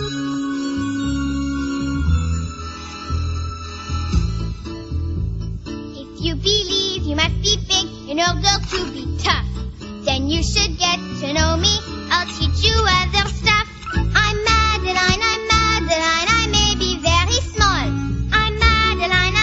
If you believe you must be big in order to be tough, then you should get to know me. I'll teach you other stuff. I'm Madeline, I may be very small. I'm Madeline,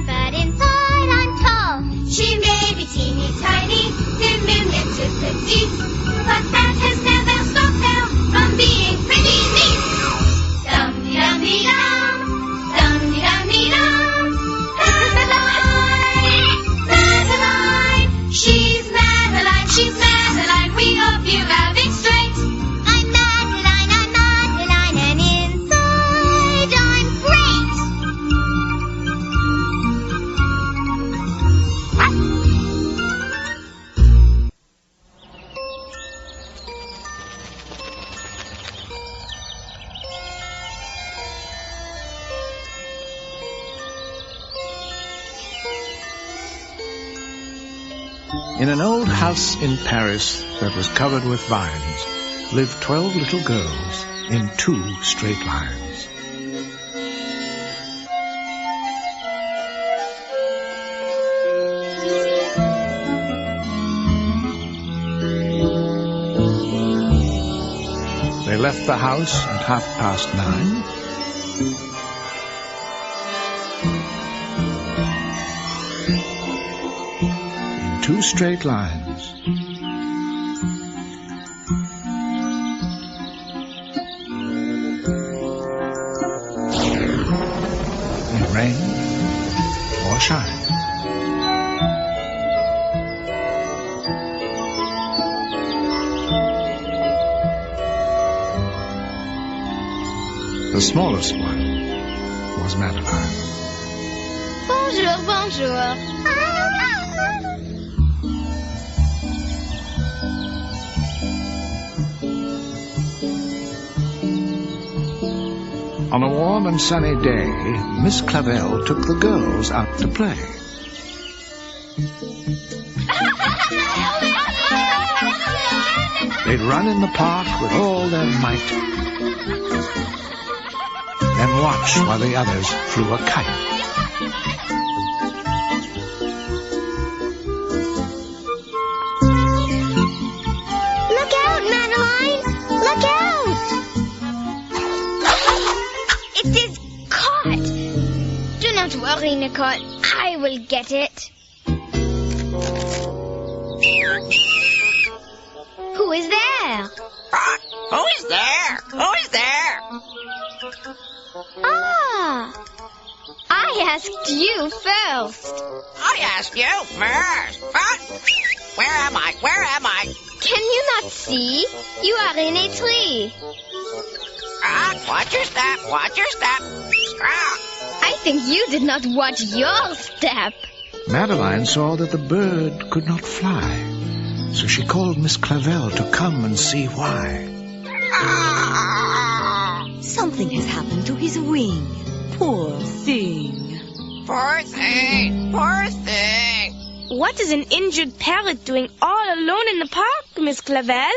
but inside I'm tall. She may be teeny tiny, little petite, but that has never stopped her from being pretty neat. Dum-dee-dum-dee-dum, dum-dee-dum-dee-dum. Madeline, she's Madeline, we hope you have it straight. I'm Madeline, and inside I'm great. In an old house in Paris that was covered with vines lived 12 little girls in 2 straight lines. They left the house at 9:30. 2 straight lines. In rain or shine. The smallest one was Madeline. Bonjour. On a warm and sunny day, Miss Clavel took the girls out to play. They'd run in the park with all their might, then watch while the others flew a kite. Look out, Madeline! Look out! It is caught! Do not worry, Nicole. I will get it. Who is there? Who is there? Who is there? Ah! I asked you first. I asked you first. Where am I? Where am I? Can you not see? You are in a tree. Watch your step. Watch your step. I think you did not watch your step. Madeline saw that the bird could not fly, so she called Miss Clavel to come and see why. Something has happened to his wing. Poor thing. Poor thing. Poor thing. What is an injured parrot doing all alone in the park, Miss Clavel?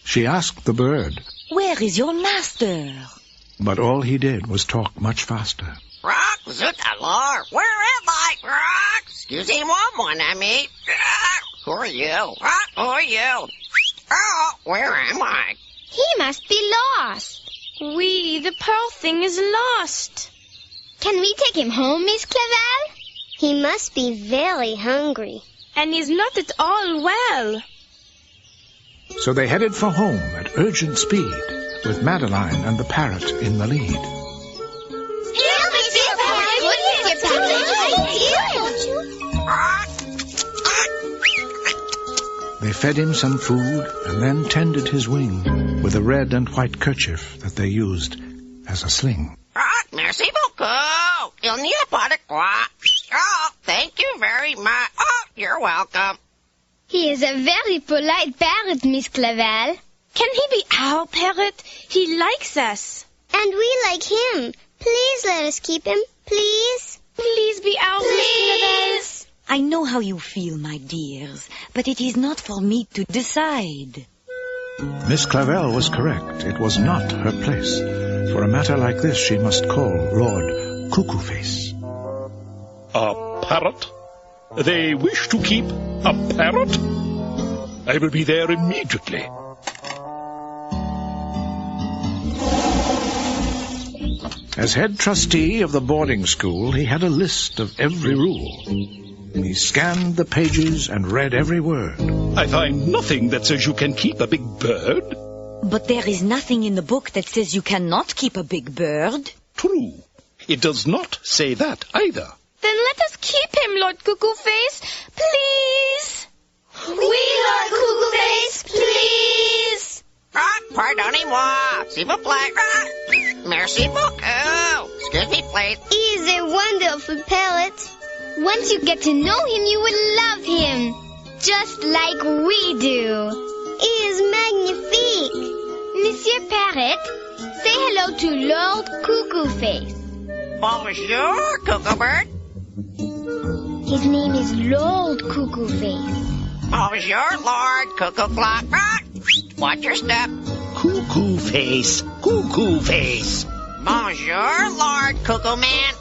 She asked the bird, Where is your master? but all he did was talk much faster. Rock, zut alors. Where am I? Rock. Excusez-moi, mon ami. Who are you? Who are you? Oh, where am I? He must be lost. The pearl thing is lost. Can we take him home, Miss Clavel? He must be very hungry. And he's not at all well. So they headed for home at urgent speed, with Madeline and the parrot in the lead. They fed him some food and then tended his wing with a red and white kerchief that they used as a sling. Merci beaucoup. You'll need a pot of guac. Oh, thank you very much. Oh, you're welcome. He is a very polite parrot, Miss Clavel. Can he be our parrot? He likes us. And we like him. Please let us keep him, please. Please be our Miss Clavel. I know how you feel, my dears, but it is not for me to decide. Miss Clavell was correct. It was not her place. For a matter like this, she must call Lord Cuckoo-Face. A parrot? They wish to keep a parrot? I will be there immediately. As head trustee of the boarding school, he had a list of every rule. He scanned the pages and read every word. I find nothing that says you can keep a big bird. But there is nothing in the book that says you cannot keep a big bird. True. It does not say that either. Then let us keep him, Lord Cuckoo-Face, please. We, Lord Cuckoo-Face, please. Pardonnez-moi, s'il vous plaît. Merci beaucoup. Excuse me, please. He's a wonderful parrot. Once you get to know him, you will love him. Just like we do. He is magnifique. Monsieur Parrot, say hello to Lord Cuckoo-Face. Bonjour, Cuckoo Bird. His name is Lord Cuckoo-Face. Bonjour, Lord Cuckoo Clock. Watch your step. Cuckoo-Face, Cuckoo-Face. Bonjour, Lord Cuckoo Man.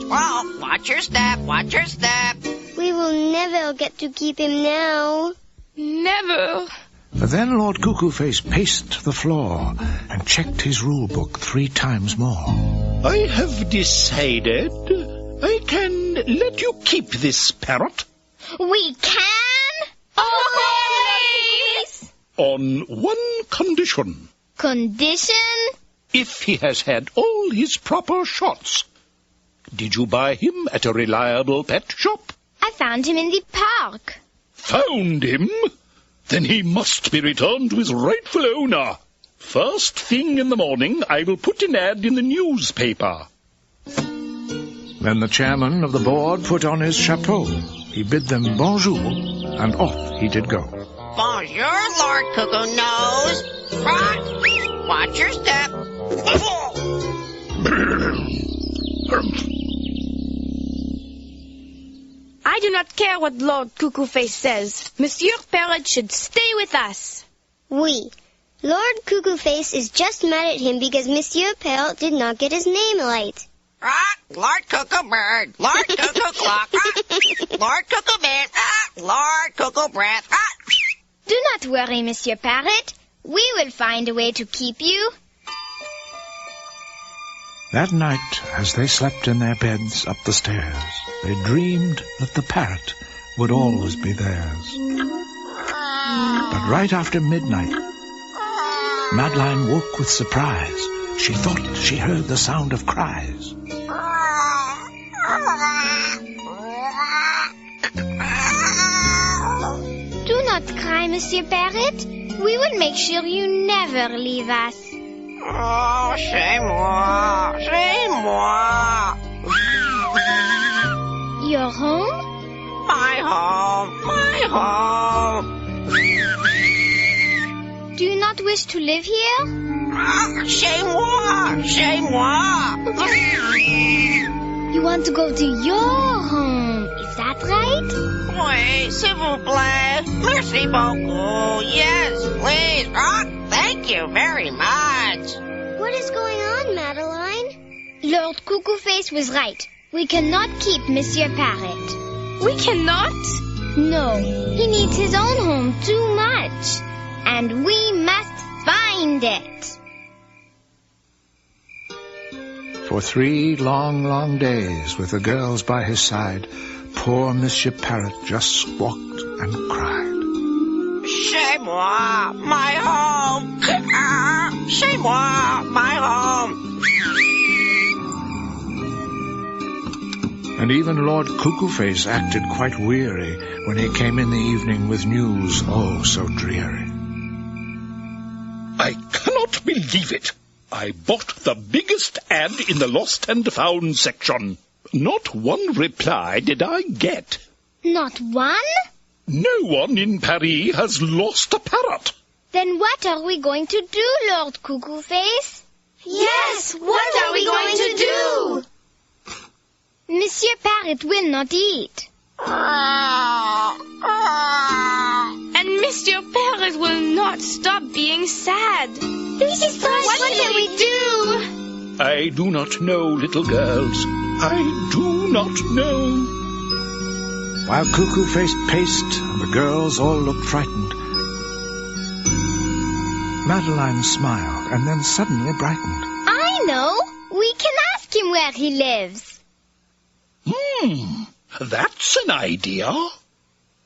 Oh, watch your step, watch your step. We will never get to keep him now. Never. But then Lord Cuckoo-Face paced the floor and checked his rule book 3 times more. I have decided I can let you keep this parrot. We can? Always! On one condition. Condition? If he has had all his proper shots. Did you buy him at a reliable pet shop? I found him in the park. Found him? Then he must be returned to his rightful owner. First thing in the morning, I will put an ad in the newspaper. Then the chairman of the board put on his chapeau. He bid them bonjour, and off he did go. Bonjour, Lord Cuckoo Nose. Watch your step. I do not care what Lord Cuckoo-Face says. Monsieur Parrot should stay with us. We. Lord Cuckoo-Face is just mad at him because Monsieur Parrot did not get his name right. Lord Cuckoo Bird. Lord Cuckoo Clock. Lord Cuckoo Man. Lord Cuckoo Breath. Do not worry, Monsieur Parrot. We will find a way to keep you. That night, as they slept in their beds up the stairs, they dreamed that the parrot would always be theirs. But right after midnight, Madeline woke with surprise. She thought she heard the sound of cries. Do not cry, Monsieur Parrot. We will make sure you never leave us. Oh, c'est moi. C'est moi. Your home? My home. My home. Do you not wish to live here? C'est moi. C'est moi. You want to go to your home, is that right? Oui, s'il vous plaît. Merci beaucoup. Yes, please. Thank you very much. What is going on, Madeline? Lord Cuckoo-Face was right. We cannot keep Monsieur Parrot. We cannot? No, he needs his own home too much. And we must find it. For 3 long, long days, with the girls by his side, poor Monsieur Parrot just squawked and cried. C'est moi, my home. C'est moi, my home. And even Lord Cuckoo-Face acted quite weary when he came in the evening with news oh so dreary. I cannot believe it. I bought the biggest ad in the lost and found section. Not one reply did I get. Not one? No one in Paris has lost a parrot. Then what are we going to do, Lord Cuckoo-Face? Yes, what are we going to do? Monsieur Parrot will not eat. And Monsieur Parrot Parrot will not stop being sad. Besides, what can we do? I do not know, little girls. I do not know. While Cuckoo Face paced and the girls all looked frightened, Madeline smiled and then suddenly brightened. I know. We can ask him where he lives. That's an idea.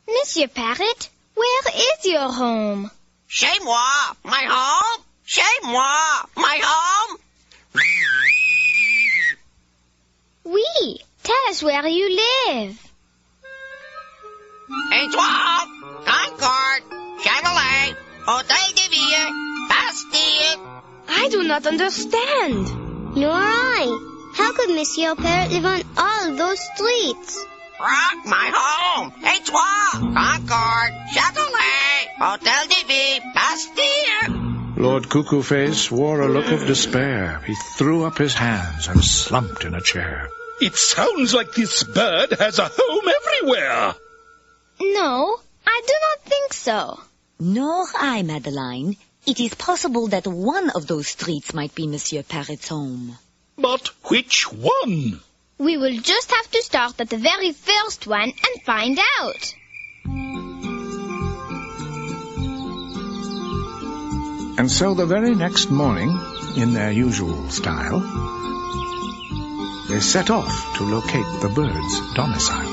Monsieur Parrot, where is your home? Chez moi, my home. Chez moi, my home. Oui, tell us where you live. Étoile, Concorde, Chevrolet, Hôtel de Ville, Bastille. I do not understand. Nor I. How could Monsieur Parrot live on all those streets? Rock, my home. Étoile, Concorde, Chevrolet, Hôtel de Ville, Bastille. Lord Cuckoo Face wore a look of despair. He threw up his hands and slumped in a chair. It sounds like this bird has a home everywhere. No, I do not think so. Nor I, Madeline. It is possible that one of those streets might be Monsieur Parrot's home. But which one? We will just have to start at the very first one and find out. And so the very next morning, in their usual style, they set off to locate the bird's domicile.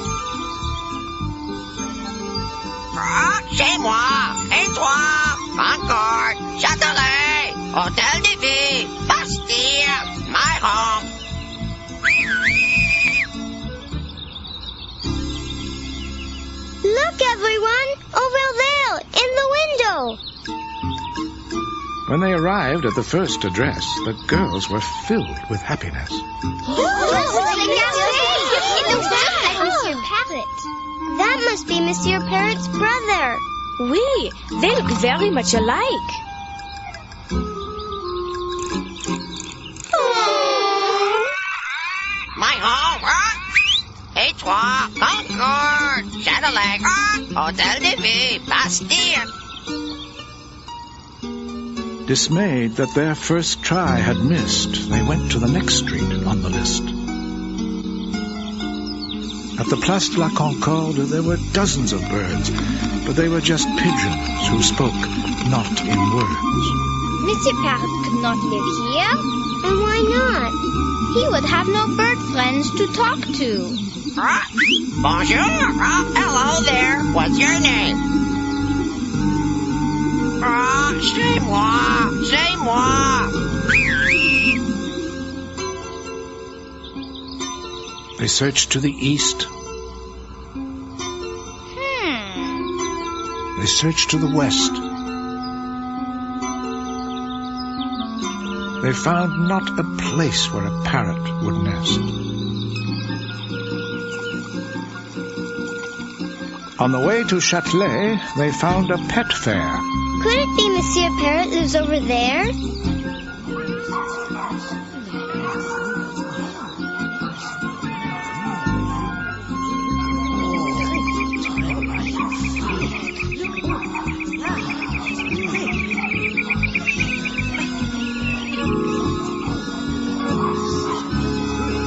Rock, chez moi. Étoile, Concorde, Châtelet, Hôtel de Ville, Bastille, my home. Look, everyone, over there, in the window. When they arrived at the first address, the girls were filled with happiness. It looks just like Monsieur Parrot. That must be Monsieur Parrot's brother. Oui, they look very much alike. My home, Rock. Étoile, Concorde, Châtelet, Rock, Hôtel de Ville, Bastille. Dismayed that their first try had missed, they went to the next street on the list. At the Place de la Concorde, there were dozens of birds, but they were just pigeons who spoke not in words. Monsieur Parrot could not live here. And why not? He would have no bird friends to talk to. Rock. Bonjour, Rock. Hello there. What's your name? Rock, c'est moi. C'est moi. They searched to the east. They searched to the west. They found not a place where a parrot would nest. On the way to Châtelet, they found a pet fair. Could it be Monsieur Parrot lives over there?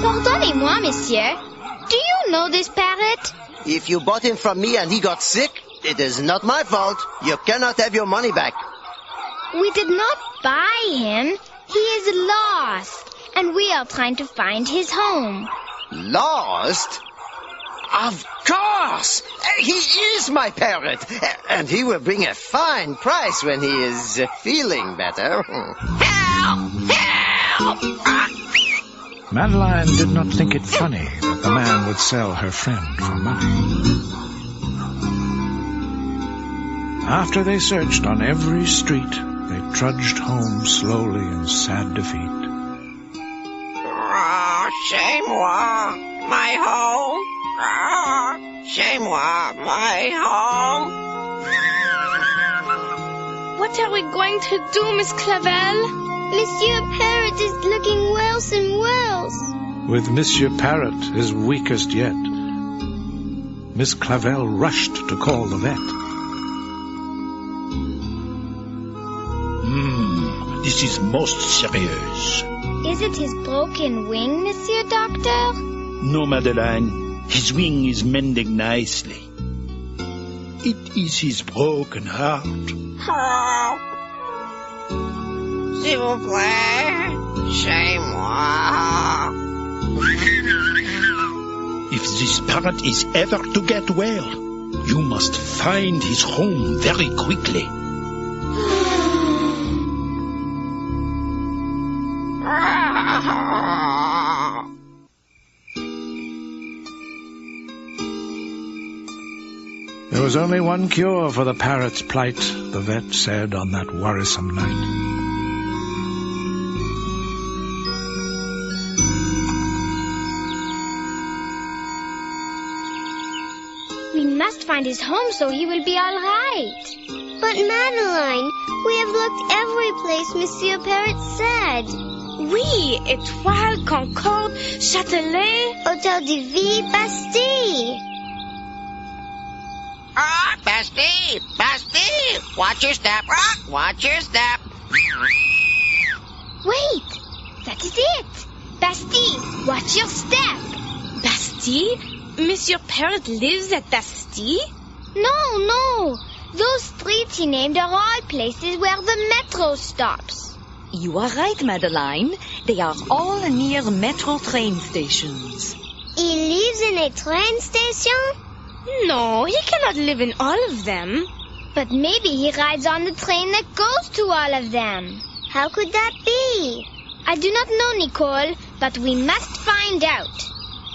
Pardonnez-moi, monsieur. Do you know this parrot? If you bought him from me and he got sick, it is not my fault. You cannot have your money back. We did not buy him. He is lost, and we are trying to find his home. Lost? Of course! He is my parrot, and he will bring a fine price when he is feeling better. Help! Help! Rock. Madeline did not think it funny that the man would sell her friend for money. After they searched on every street, they trudged home slowly in sad defeat. Oh, c'est moi, my home. Oh, c'est moi, my home. What are we going to do, Miss Clavel? Monsieur Parrot is looking worse and worse. With Monsieur Parrot his weakest yet, Miss Clavel rushed to call the vet. This is most serious. Is it his broken wing, Monsieur Doctor? No, Madeline. His wing is mending nicely. It is his broken heart. Oh. S'il vous plaît, chez moi. If this parrot is ever to get well, you must find his home very quickly. There was only one cure for the parrot's plight, the vet said on that worrisome night. We must find his home so he will be all right. But Madeline, we have looked every place Monsieur Parrot said. Oui, Étoile, Concorde, Châtelet. Hôtel de Ville, Bastille. Ah, Bastille! Bastille! Watch your step, Rock! Watch your step! Wait, that is it. Bastille, watch your step. Bastille? Monsieur Parrot lives at Bastille? No. Those streets he named are all places where the metro stops. You are right, Madeline. They are all near metro train stations. He lives in a train station? No, he cannot live in all of them. But maybe he rides on the train that goes to all of them. How could that be? I do not know, Nicole, but we must find out.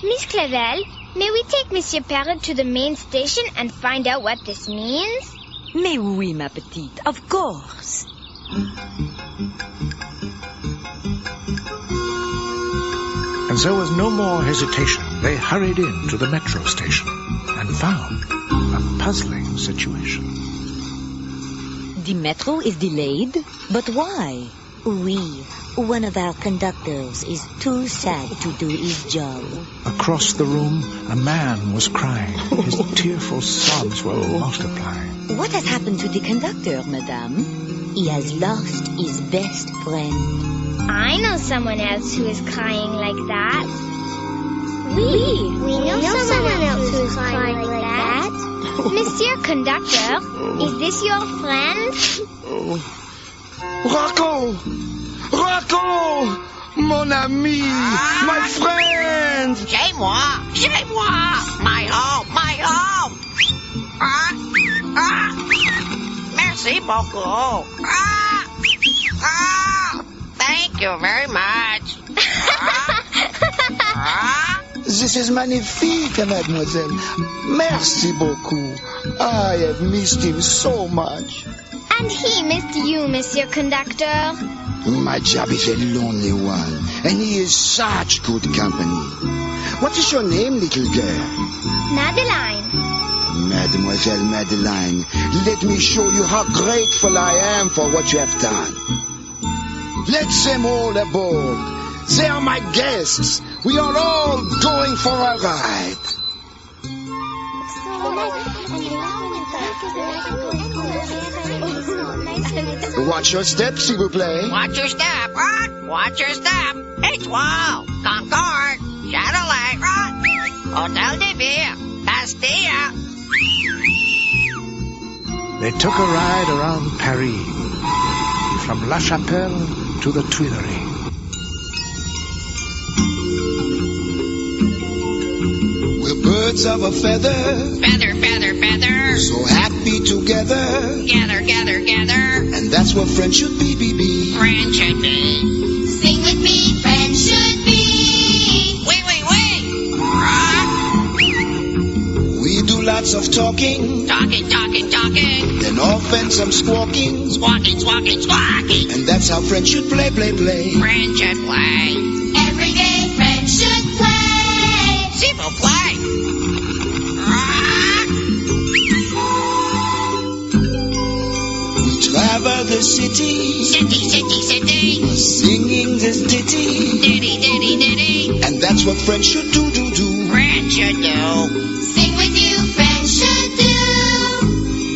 Miss Clavel, may we take Monsieur Parrot to the main station and find out what this means? Mais oui, ma petite, of course. And so with no more hesitation, they hurried in to the metro station and found a puzzling situation. The metro is delayed? But why? Oui, one of our conductors is too sad to do his job. Across the room, a man was crying. His tearful sobs were multiplying. What has happened to the conductor, madame? He has lost his best friend. I know someone else who is crying like that. Oui, We know someone else who is crying like that. Monsieur Conductor, is this your friend? Rocco! Rocco! Mon ami! My friend! Chez moi! Chez moi! My home! My home! Merci beaucoup! Thank you very much! This is magnifique, mademoiselle. Merci beaucoup. I have missed him so much. And he missed you, Monsieur Conductor. My job is a lonely one, and he is such good company. What is your name, little girl? Madeline. Mademoiselle Madeline, let me show you how grateful I am for what you have done. Let them all aboard. They are my guests. We are all going for a ride. Watch your step, s'il vous plaît. Watch your step, Rock! Watch your step! Étoile! Concorde! Châtelet, Rock! Hôtel de Ville! Bastille! They took a ride around Paris, from La Chapelle to the Tuileries. We're birds of a feather, Feather, feather, feather! so happy together. Gather, gather, gather! And that's what friends should be, Friends should be! Sing with me, friends should be. Wait! Rock! We do lots of talking, Talking! then often some squawking. Squawking! And that's how friends should play. Friends should play! Every day, friends should play. S'il vous plaît! Rock! We travel the city, City! singing this ditty. Ditty! And that's what friends should do. Friends should do! Sing with you, friends should do.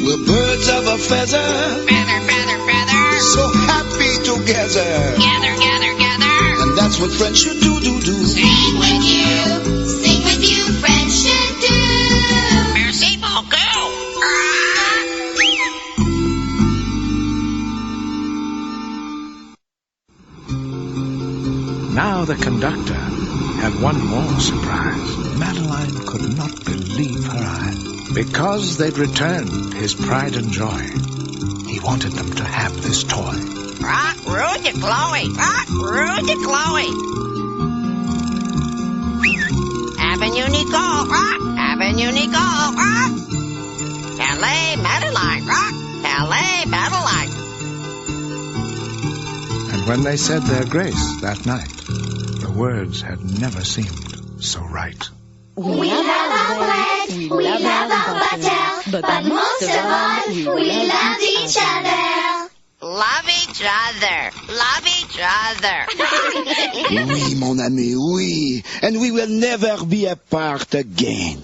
We're birds of a feather, Feather! so happy together. That's what friends should do. Sing with you, friends should do. Merci beaucoup. Now the conductor had one more surprise. Madeline could not believe her eyes. Because they'd returned his pride and joy, he wanted them to have this toy. Rock, rude to Chloe. Rock, rude to Chloe. Avenue Nicole. Rock, Avenue Nicole. Rock. Calais, Madeline. Rock, Calais, Madeline. And when they said their grace that night, the words had never seemed so right. We love our bread, we love our butter, but most of all, we love each other. Love each other. Love each other. Oui, mon ami, oui. And we will never be apart again.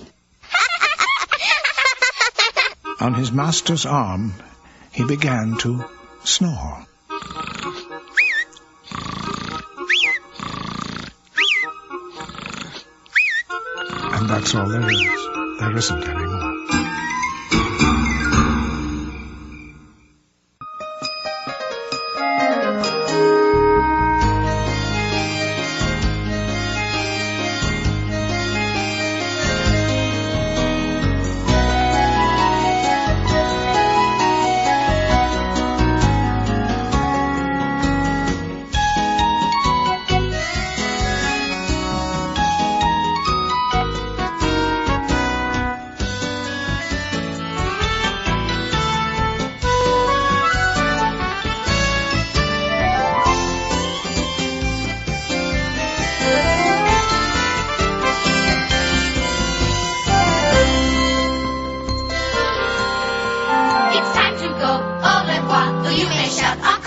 On his master's arm, he began to snore. And that's all there is. There isn't any more. It's time to go. Au revoir, though you may shout encore.